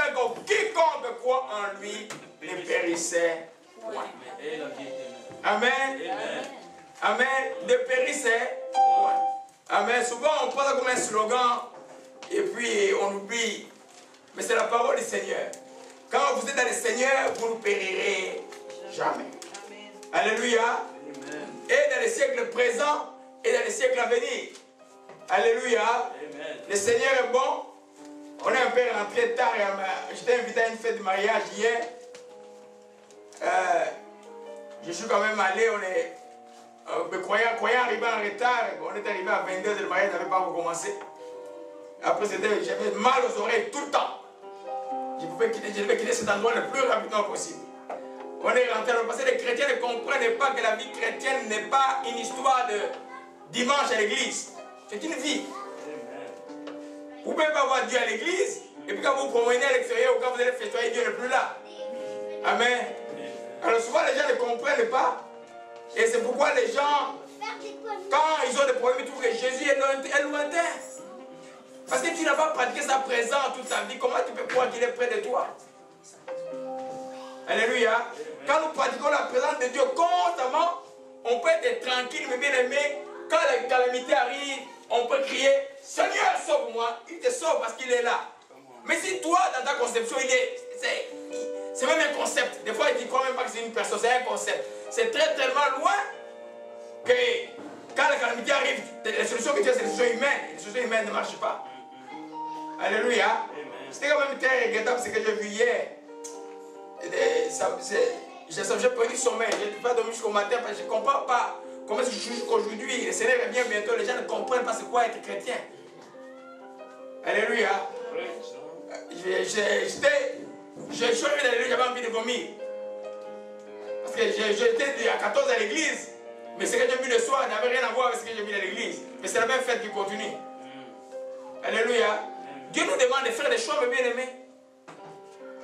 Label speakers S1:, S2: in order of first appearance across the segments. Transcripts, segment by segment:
S1: afin que quiconque croit en lui ne périssait point. Amen. Amen. Ne périssait point. Amen. Souvent on prend ça comme un slogan et puis on oublie. Mais c'est la parole du Seigneur. Quand vous êtes dans le Seigneur, vous ne périrez jamais. Amen. Alléluia. Amen. Et dans les siècles présents et dans les siècles à venir. Alléluia. Amen. Le Seigneur est bon. On est un peu rentré tard. J'étais invité à une fête de mariage hier. Je suis quand même allé. On est croyant arrivé en retard. On est arrivé à 22h. Le mariage n'avait pas encore commencé. Après, j'avais mal aux oreilles tout le temps. Je devais quitter cet endroit le plus rapidement possible. On est rentré parce que les chrétiens ne comprennent pas que la vie chrétienne n'est pas une histoire de dimanche à l'église. C'est une vie. Vous ne pouvez pas voir Dieu à l'église et puis quand vous vous promenez à l'extérieur ou quand vous allez festoyer, Dieu n'est plus là. Amen. Alors souvent les gens ne comprennent pas. Et c'est pourquoi les gens, quand ils ont des problèmes, ils trouvent que Jésus est lointain. Parce que tu n'as pas pratiqué sa présence toute ta vie, comment tu peux croire qu'il est près de toi? Alléluia. Quand nous pratiquons la présence de Dieu constamment, on peut être tranquille, mais bien aimé. Quand la calamité arrive, on peut crier, Seigneur, sauve-moi. Il te sauve parce qu'il est là. Mais si toi, dans ta conception, c'est même un concept. Des fois, tu ne crois même pas que c'est une personne, c'est un concept. C'est tellement loin que quand la calamité arrive, les solutions que tu as, c'est des solutions humaines. Les solutions humaines ne marchent pas. Alléluia. C'était quand même très regrettable ce que j'ai vu hier. J'ai perdu le sommeil. Je n'ai pas dormi jusqu'au matin parce que je ne comprends pas comment est-ce que je suis jusqu'aujourd'hui. Le Seigneur revient bientôt. Les gens ne comprennent pas c'est quoi être chrétien. Alléluia. Je suis arrivé dans l'église, j'avais envie de vomir. Parce que j'étais à 14 à l'église. Mais ce que j'ai vu le soir n'avait rien à voir avec ce que j'ai vu à l'église. Mais c'est la même fête qui continue. Alléluia. Dieu nous demande de faire des choix, mes bien-aimés.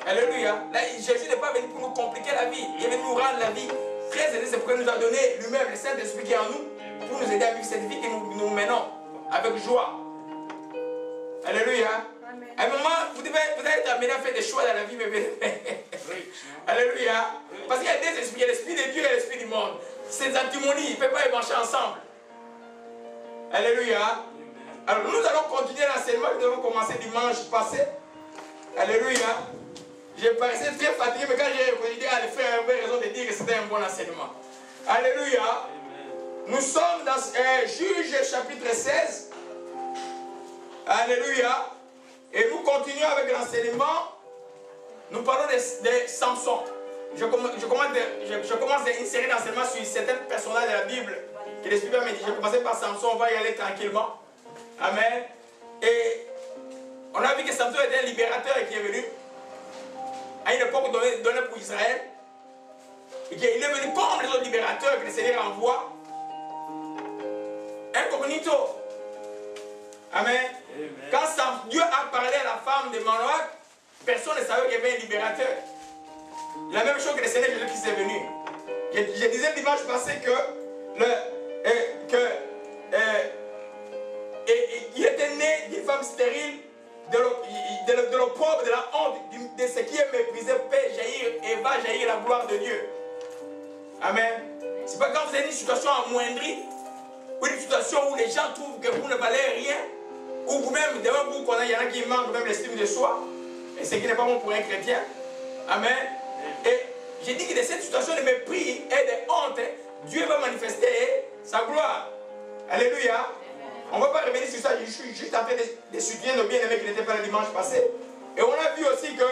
S1: Alléluia. Là, Jésus n'est pas venu pour nous compliquer la vie. Il est venu nous rendre la vie très aisée. C'est pourquoi il nous a donné lui-même le Saint-Esprit qui est en nous pour nous aider à vivre cette vie que nous menons avec joie. Alléluia. Amen. À un moment, vous devez être amené à faire des choix dans la vie, mes bien-aimés. Alléluia. Parce qu'il y a deux esprits. Il y a l'esprit de Dieu et l'esprit du monde. Ces antimonies, ils ne peuvent pas y marcher ensemble. Alléluia. Alors nous allons continuer l'enseignement que nous avons commencé dimanche passé. Alléluia. Je paraissais très fatigué, mais quand j'ai dit à le faire, j'avais raison de dire que c'était un bon enseignement. Alléluia. Amen. Nous sommes dans Juge chapitre 16. Alléluia. Et nous continuons avec l'enseignement. Nous parlons de Samson. Je commence une série d'enseignements sur certains personnages de la Bible que l'Esprit m'a dit. Je commençais par Samson, on va y aller tranquillement. Amen. Et on a vu que Samson était un libérateur qui est venu à une époque donnée pour Israël. Et qu'il est venu comme les autres libérateurs que le Seigneur envoie. Incognito. Amen. Amen. Quand Dieu a parlé à la femme de Manoach, personne ne savait qu'il y avait un libérateur. La même chose que le Seigneur Jésus qui est venu. Je disais dimanche passé que il était né d'une femme stérile, de l'opprobre, de la honte, de ce qui est méprisé, peut jaillir et va jaillir la gloire de Dieu. Amen. C'est pas quand vous avez une situation amoindrie, ou une situation où les gens trouvent que vous ne valez rien, ou vous-même, devant vous, il y en a qui manquent même l'estime de soi, et ce qui n'est pas bon pour un chrétien. Amen. Et j'ai dit que de cette situation de mépris et de honte, Dieu va manifester sa gloire. Alléluia. On ne va pas revenir sur ça, je suis juste en train de soutenir nos bien-aimés qui n'étaient pas le dimanche passé. Et on a vu aussi que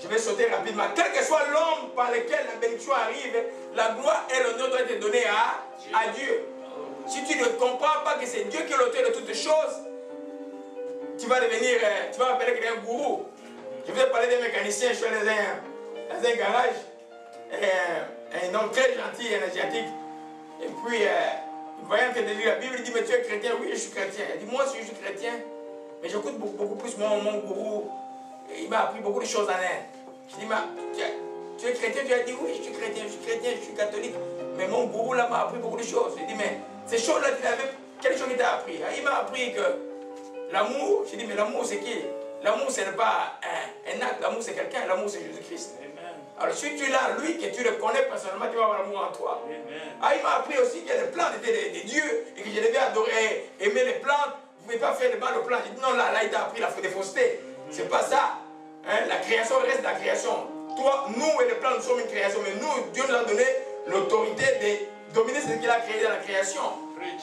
S1: je vais sauter rapidement. Quel que soit l'homme par lequel la bénédiction arrive, la gloire et l'honneur doivent être donnés à Dieu. Si tu ne comprends pas que c'est Dieu qui est l'auteur de toutes choses, tu vas appeler quelqu'un un gourou. Je vous ai parlé d'un mécanicien, je suis allé dans un garage, un homme très gentil, énergétique. Et puis, il voyait en train de lire la Bible, il dit, mais tu es chrétien? Oui, je suis chrétien. Il dit, moi aussi je suis chrétien, mais j'écoute beaucoup plus mon gourou. Et il m'a appris beaucoup de choses en Inde. Je dis, mais tu es chrétien? Tu as dit, oui, je suis chrétien, je suis catholique. mais mon gourou là m'a appris beaucoup de choses. J'ai dit, mais ces choses-là, quelle chose il t'a appris? Il m'a appris que l'amour, j'ai dit, mais l'amour c'est qui? L'amour ce n'est pas un acte, l'amour c'est quelqu'un, l'amour c'est Jésus-Christ. Alors si tu l'as, lui, que tu le connais personnellement, tu vas avoir l'amour en toi. Il m'a appris aussi que les plantes étaient des dieux et que je devais adorer, aimer les plantes. Vous ne pouvez pas faire de mal aux plantes. J'ai dit, non, là il t'a appris la fausseté. C'est pas ça. La création reste la création. Toi, nous et les plantes, nous sommes une création, mais nous, Dieu nous a donné l'autorité de dominer ce qu'il a créé dans la création.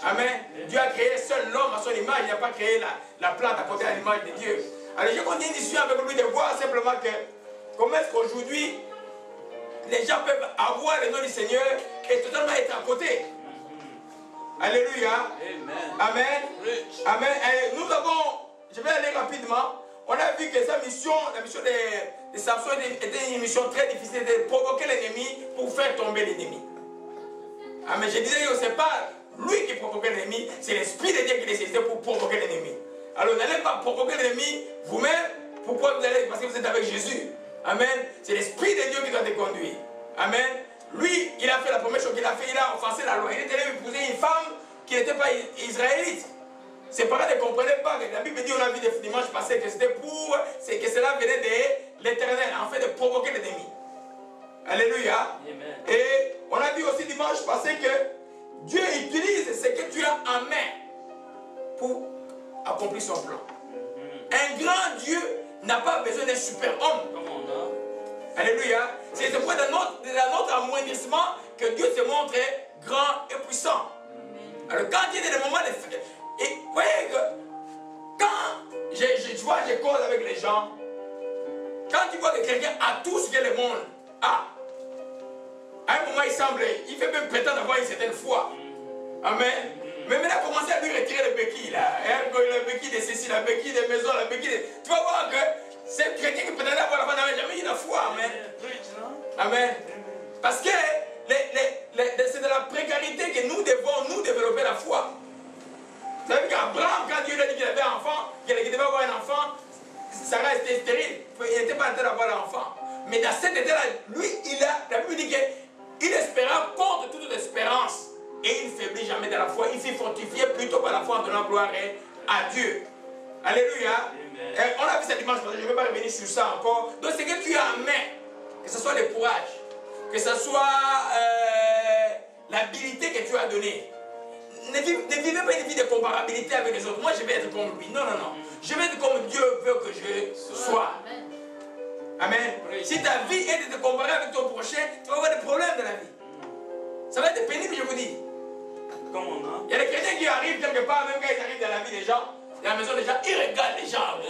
S1: Amen. Dieu a créé seul l'homme à son image, il n'a pas créé la plante à côté de l'image de Dieu. Alors je continue une discussion avec lui de voir simplement que comment est-ce qu'aujourd'hui les gens peuvent avoir le nom du Seigneur et totalement être à côté. Alléluia. Amen. Amen. Et nous avons, je vais aller rapidement. On a vu que sa mission, la mission de Samson était une mission très difficile de provoquer l'ennemi pour faire tomber l'ennemi. Amen. Je disais que ce n'est pas lui qui provoquait l'ennemi, c'est l'Esprit de Dieu qui décidait pour provoquer l'ennemi. Alors n'allez pas provoquer l'ennemi vous-même. Pourquoi vous allez? Parce que vous êtes avec Jésus. Amen. C'est l'Esprit de Dieu qui doit te conduire. Amen. Lui, il a fait la première chose qu'il a fait, il a offensé la loi. Il était allé épouser une femme qui n'était pas israélite. Ses parents ne comprenaient pas. La Bible dit, on a vu dimanche passé que c'était pour, c'est que cela venait de l'Éternel, en fait de provoquer l'ennemi. Alléluia. Amen. Et on a vu aussi dimanche passé que Dieu utilise ce que tu as en main pour accomplir son plan. Un grand Dieu n'a pas besoin d'un super homme. Alléluia. C'est pour dans notre amoindrissement que Dieu se montre grand et puissant. Alors quand il y a des moments de... Et vous voyez que quand je cause avec les gens, quand tu vois que quelqu'un a tout ce que le monde a, à un moment il fait même prétendre avoir une certaine foi. Amen. Mais maintenant, commencez à lui retirer les béquilles là. Les béquilles de ceci, la béquille des maisons, la béquille de... Tu vas voir que c'est quelqu'un qui prétendait avoir la foi n'avait jamais eu la foi. Amen. Amen. Parce que c'est de la précarité que nous devons nous développer la foi. Vous savez qu'Abraham, quand Dieu lui a dit qu'il avait un enfant, qu'il devait avoir un enfant, Sarah était stérile. Il n'était pas en train d'avoir l'enfant. Mais dans cet état-là, lui, la Bible dit qu'il espéra contre toute espérance. Et il ne faiblit jamais dans la foi. Il s'est fortifié plutôt par la foi en donnant gloire à Dieu. Alléluia. On a vu ça dimanche, je ne vais pas revenir sur ça encore. Donc c'est que tu as en main, que ce soit le courage, que ce soit l'habilité que tu as donnée. Ne vivez pas une vie de comparabilité avec les autres. Moi je vais être comme lui. Non, non, non. Je vais être comme Dieu veut que je sois. Amen. Si ta vie est de te comparer avec ton prochain, tu vas avoir des problèmes dans la vie. Ça va être pénible, je vous dis. Il y a des chrétiens qui arrivent quelque part, même quand ils arrivent dans la vie des gens, dans la maison des gens, ils regardent les gens.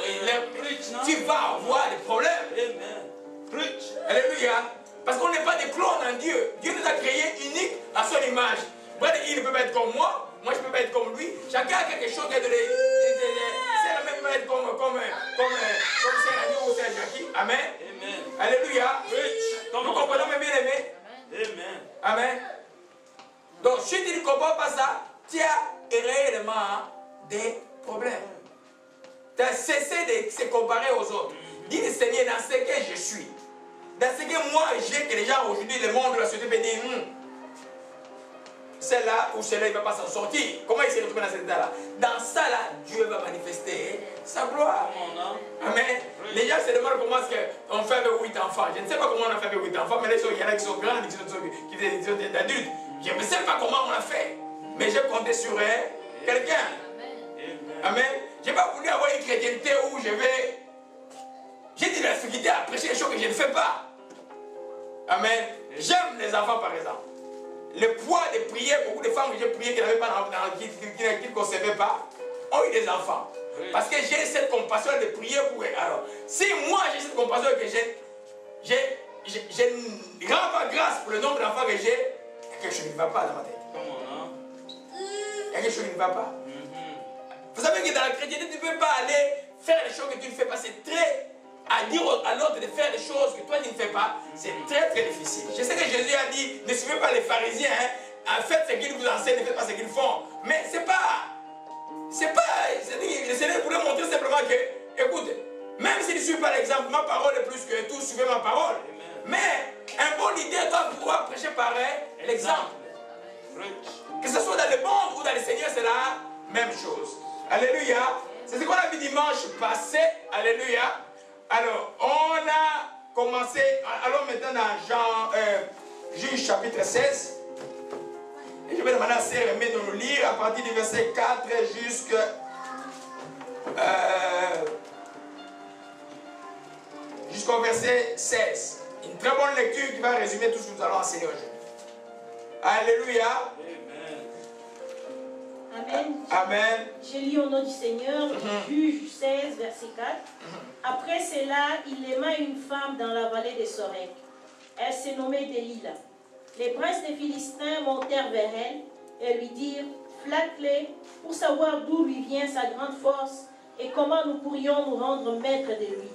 S1: Tu vas avoir des problèmes. Alléluia. Parce qu'on n'est pas des clones en Dieu. Dieu nous a créés uniques à son image. Il ne peut pas être comme moi, moi je ne peux pas être comme lui. Chacun a quelque chose de... C'est la même être comme Saint-Agneau ou Saint-Jacques. Amen. Alléluia. Nous comprenons mes bien-aimés. Amen. Donc si tu ne comprends pas ça, tu as réellement des problèmes. Tu as cessé de se comparer aux autres. Dis le Seigneur, dans ce que je suis, dans ce que moi j'ai, que les gens aujourd'hui, le monde de la société peut dire, celle-là ou celle-là, il ne va pas s'en sortir. Comment il s'est retrouvé dans cet état-là? Dans ça, là, Dieu va manifester sa gloire. Amen. Les gens se demandent comment est-ce qu'on fait avec 8 enfants. Je ne sais pas comment on a fait avec 8 enfants, mais là, il y en a qui sont grands, qui sont des adultes. Je ne sais pas comment on a fait. Mais j'ai compté sur quelqu'un. Amen. Je n'ai pas voulu avoir une chrétienté où je vais... J'ai dit la difficulté à prêcher des choses que je ne fais pas. Amen. J'aime les enfants, par exemple. Le poids de prier, beaucoup de femmes que j'ai priées qui n'avaient pas qui ne concevaient pas, ont eu des enfants. Oui. Parce que j'ai cette compassion de prier pour eux. Alors, si moi j'ai cette compassion que je ne rends pas grâce pour le nombre d'enfants que j'ai, il y a quelque chose qui ne va pas dans ma tête. Il y a quelque chose qui ne va pas. Vous savez que dans la chrétienté, tu ne peux pas aller faire les choses que tu ne fais pas. C'est très... À dire à l'autre de faire des choses que toi tu ne fais pas, c'est très très difficile. Je sais que Jésus a dit, ne suivez pas les pharisiens, faites ce qu'ils vous enseignent, ne faites pas ce qu'ils font. Mais le Seigneur pourrait montrer simplement que, écoute, même si tu ne suis pas l'exemple, ma parole est plus que tout, suivez ma parole. Mais un bon leader doit pouvoir prêcher par l'exemple. Que ce soit dans le monde ou dans le Seigneur, c'est la même chose. Alléluia. C'est ce qu'on a vu dimanche passé. Alléluia. Alors, on a commencé. Allons maintenant dans Juge chapitre 16. Et je vais demander à Sœur Aimée de nous lire à partir du verset 4 jusqu'au verset 16. Une très bonne lecture qui va résumer tout ce que nous allons enseigner aujourd'hui. Alléluia.
S2: Amen.
S1: Amen.
S2: Je lis au nom du Seigneur, Juge 16, verset 4. Après cela, il aima une femme dans la vallée de Sorek. Elle se nommait Délila. Les princes des Philistins montèrent vers elle et lui dirent, flatte-les pour savoir d'où lui vient sa grande force et comment nous pourrions nous rendre maîtres de lui.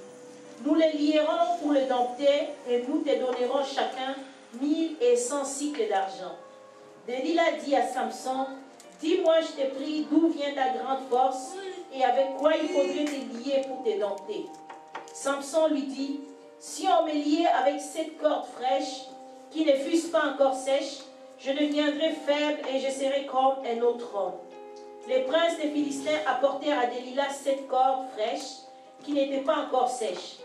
S2: Nous les lierons pour le dompter et nous te donnerons chacun 1100 cycles d'argent. Délila dit à Samson, dis-moi, je te prie, d'où vient ta grande force et avec quoi il faudrait te lier pour te dompter. Samson lui dit, si on me liait avec 7 cordes fraîches qui ne fussent pas encore sèches, je deviendrai faible et je serai comme un autre homme. Les princes des Philistins apportèrent à Délila 7 cordes fraîches qui n'étaient pas encore sèches,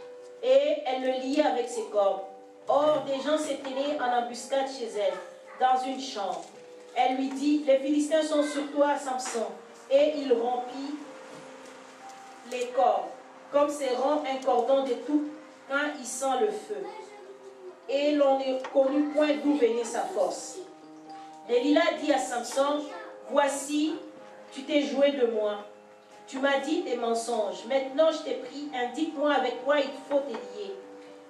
S2: et elle le liait avec ses cordes. Or, des gens s'étaient en embuscade chez elle, dans une chambre. Elle lui dit, les Philistins sont sur toi, Samson. Et il rompit les cordes, comme se rompt un cordon de tout quand il sent le feu. Et l'on ne connut point d'où venait sa force. Délila dit à Samson, voici, tu t'es joué de moi. Tu m'as dit des mensonges. Maintenant, je t'ai pris, indique-moi avec quoi il faut te lier.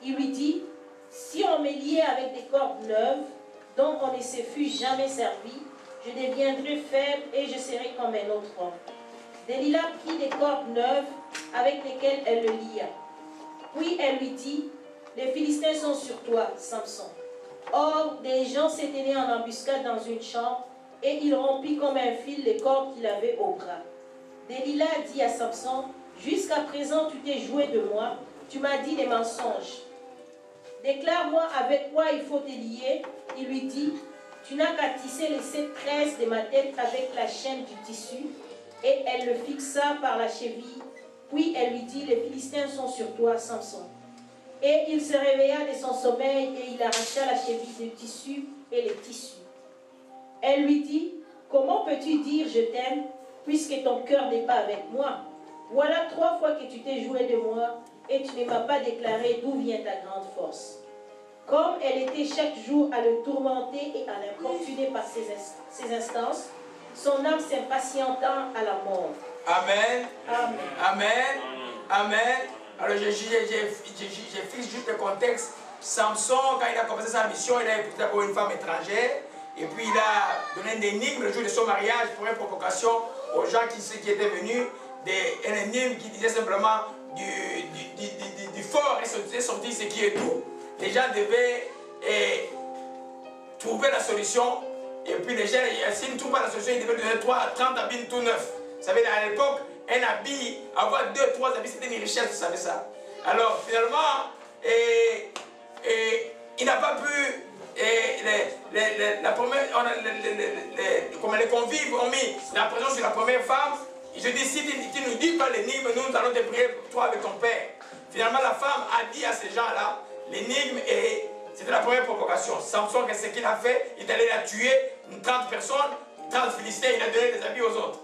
S2: Il lui dit, si on me liait avec des cordes neuves, dont on ne se fût jamais servi, je deviendrai faible et je serai comme un autre homme. Délila prit des cordes neuves avec lesquelles elle le lia. Puis elle lui dit, les Philistins sont sur toi, Samson. Or, des gens s'étaient en embuscade dans une chambre et il rompit comme un fil les cordes qu'il avait au bras. Délila dit à Samson, jusqu'à présent tu t'es joué de moi, tu m'as dit des mensonges. Déclare-moi avec quoi il faut te lier. Il lui dit, tu n'as qu'à tisser les 7 tresses de ma tête avec la chaîne du tissu. Et elle le fixa par la cheville. Puis elle lui dit, les Philistins sont sur toi, Samson. Et il se réveilla de son sommeil et il arracha la cheville du tissu et les tissus. Elle lui dit, comment peux-tu dire je t'aime puisque ton cœur n'est pas avec moi? Voilà 3 fois que tu t'es joué de moi et tu ne m'as pas déclaré d'où vient ta grande force. Comme elle était chaque jour à le tourmenter et à l'importuner par ses instances, son âme s'impatientant à la mort.
S1: Amen.
S2: Amen.
S1: Amen. Amen. Alors, je fixe juste le contexte. Samson, quand il a commencé sa mission, il a épousé d'abord une femme étrangère. Et puis, il a donné une énigme le jour de son mariage pour une provocation aux gens qui étaient venus. Une énigme qui disait simplement du fort et sorti ce qui est tout. Les gens devaient trouver la solution. Et puis, les gens, s'ils ne trouvent pas la solution, ils devaient donner 30 habits tout neufs. Vous savez, à l'époque, un habit, avoir 2, 3 habits, c'était une richesse, vous savez ça. Alors, finalement, il n'a pas pu. Les convives ont mis la pression sur la première femme. Je dis, si tu ne nous dis pas l'énigme, nous allons te prier, toi avec ton père. Finalement, la femme a dit à ces gens-là l'énigme et c'était la première provocation. Samson, qu'est-ce qu'il a fait? Il est allé la tuer, 30 personnes, 30 Philistins, il a donné des habits aux autres.